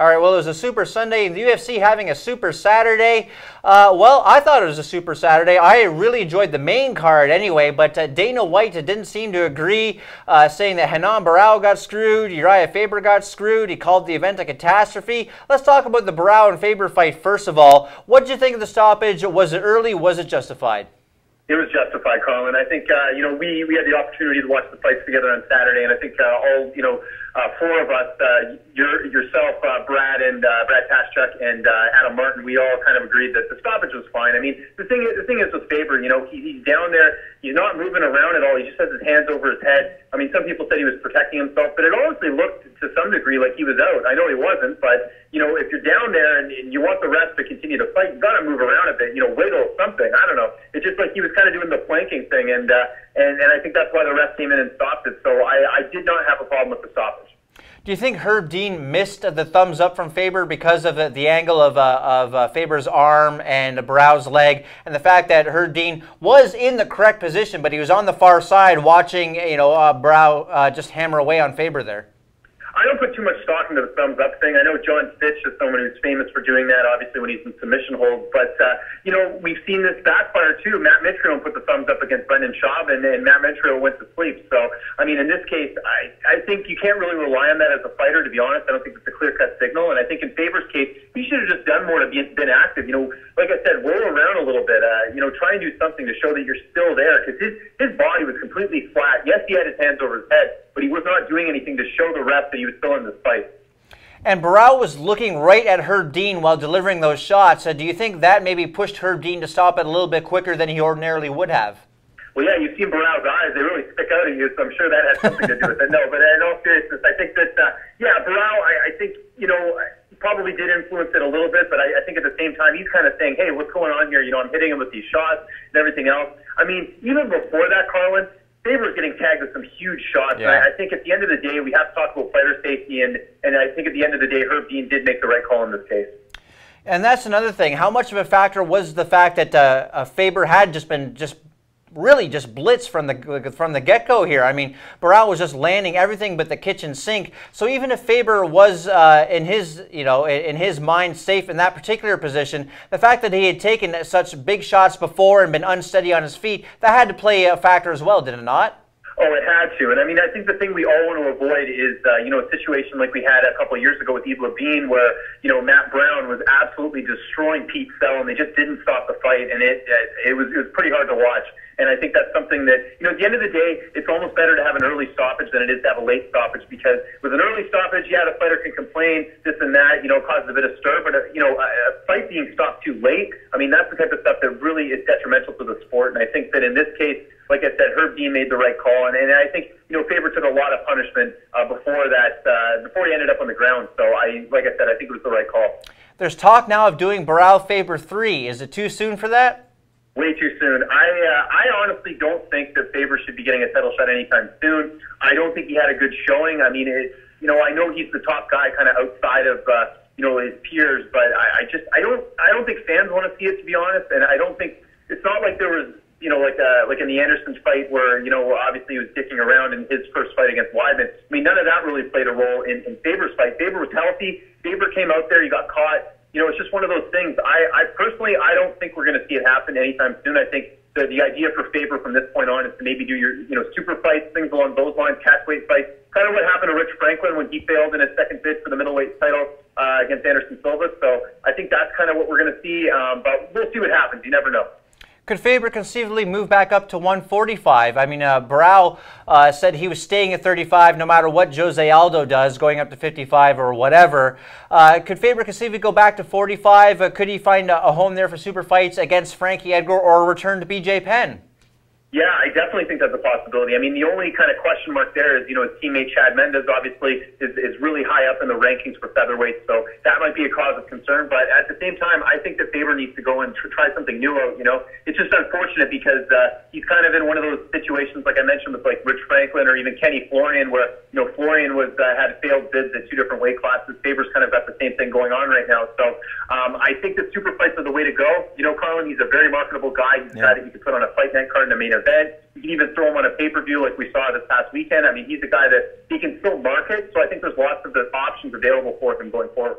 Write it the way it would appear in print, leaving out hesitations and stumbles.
All right, well, it was a Super Sunday, the UFC having a Super Saturday. Well, I thought it was a Super Saturday. I really enjoyed the main card anyway, but Dana White didn't seem to agree, saying that Renan Barao got screwed, Urijah Faber got screwed. He called the event a catastrophe. Let's talk about the Barao and Faber fight first of all. What did you think of the stoppage? Was it early? Was it justified? It was justified, Carlin. I think, we had the opportunity to watch the fights together on Saturday, and I think four of us, yourself, Brad Taschuk, and Adam Martin, we all kind of agreed that the stoppage was fine. I mean, the thing is with Faber, he's down there, he's not moving around at all. He just has his hands over his head. I mean, some people said he was protecting himself, but it honestly looked to some degree like he was out. I know he wasn't, but if you're down there and you want the rest to continue to fight, you got to move around a bit, wiggle something. I don't know. It's just like he was kind of doing the planking thing, and I think that's why the ref came in and stopped it. So I did not have a problem with the stoppage. Do you think Herb Dean missed the thumbs up from Faber because of the angle of Faber's arm and Barao's leg, and the fact that Herb Dean was in the correct position, but he was on the far side watching, Barao just hammer away on Faber there? I don't put too much stock into the thumbs up thing. I know John Fitch is someone who's famous for doing that, obviously, when he's in submission holds. But, we've seen this backfire, too. Matt Mitrione put the thumbs up against Brendan Schaub, and Matt Mitrione went to sleep. So, I mean, in this case, I think you can't really rely on that as a fighter, to be honest. I don't think it's a clear-cut signal. And I think in Faber's case, he should have just done more to been active. Like I said, roll around a little bit. Try and do something to show that you're still there. Because his body was completely flat. Yes, he had his hands over his head, but he was not doing anything to show the ref that he was still in this fight. And Barao was looking right at Herb Dean while delivering those shots. Do you think that maybe pushed Herb Dean to stop it a little bit quicker than he ordinarily would have? Well, yeah, you've seen Barao's eyes. They really stick out at you, so I'm sure that has something to do with it. No, but in all seriousness, I think that, Barao, I think, probably did influence it a little bit, but I think at the same time, he's kind of saying, hey, what's going on here? I'm hitting him with these shots and everything else. I mean, even before that, Carlin, Faber's getting tagged with some huge shots. Yeah. I think at the end of the day, we have to talk about fighter safety, and I think at the end of the day, Herb Dean did make the right call in this case. And that's another thing. How much of a factor was the fact that Faber had been really blitzed from the get-go here? I mean, Barao was just landing everything but the kitchen sink. So even if Faber was in his mind safe in that particular position, the fact that he had taken such big shots before and been unsteady on his feet, that had to play a factor as well, did it not? Oh, it had to. And I mean, I think the thing we all want to avoid is, a situation like we had a couple of years ago with Yves Lavigne where, Matt Brown was absolutely destroying Pete Sell and they just didn't stop the fight. And it was pretty hard to watch. And I think that's something that, at the end of the day, it's almost better to have an early stoppage than it is to have a late stoppage, because with an early stoppage, the fighter can complain, this and that, causes a bit of stir. But, a fight being stopped too late, I mean, that's the type of stuff that really is detrimental to the sport. And I think that in this case, like I said, Herb Dean made the right call. And I think, Faber took a lot of punishment before he ended up on the ground. So, like I said, I think it was the right call. There's talk now of doing Barao-Faber 3. Is it too soon for that? Way too soon. I honestly don't think that Faber should be getting a title shot anytime soon. I don't think he had a good showing. I mean, I know he's the top guy kind of outside of, his peers, but I don't think fans want to see it, to be honest. And I don't think, it's not like there was, like in the Anderson fight where, obviously he was dicking around in his first fight against Weidman. I mean, none of that really played a role in Faber's fight. Faber was healthy. Faber came out there. He got caught. It's just one of those things. I personally, I don't think we're going to see it happen anytime soon. I think the idea for Faber from this point on is to maybe do your, super fights, things along those lines, catchweight fights. Kind of what happened to Rich Franklin when he failed in his second bid for the middleweight title against Anderson Silva. So I think that's kind of what we're going to see. But we'll see what happens. You never know. Could Faber conceivably move back up to 145? I mean, Barao said he was staying at 35 no matter what Jose Aldo does, going up to 55 or whatever. Could Faber conceivably go back to 45? Could he find a home there for super fights against Frankie Edgar or return to BJ Penn? Yeah, I definitely think that's a possibility. I mean, the only kind of question mark there is, his teammate Chad Mendes obviously is really high up in the rankings for featherweight, so that might be a cause of concern. But at the same time, I think that Faber needs to go and try something new out, It's just unfortunate because he's kind of in one of those situations, like I mentioned, with like Rich Franklin or even Kenny Florian, where, Florian had failed bids at 2 different weight classes. Faber's kind of got the same thing going on right now. So I think that super fights are the way to go. Carlin, he's a very marketable guy. He's a guy that you could put on a fight night card in a main event. You can even throw him on a pay-per-view like we saw this past weekend. I mean, he's a guy that he can still market, so I think there's lots of the options available for him going forward.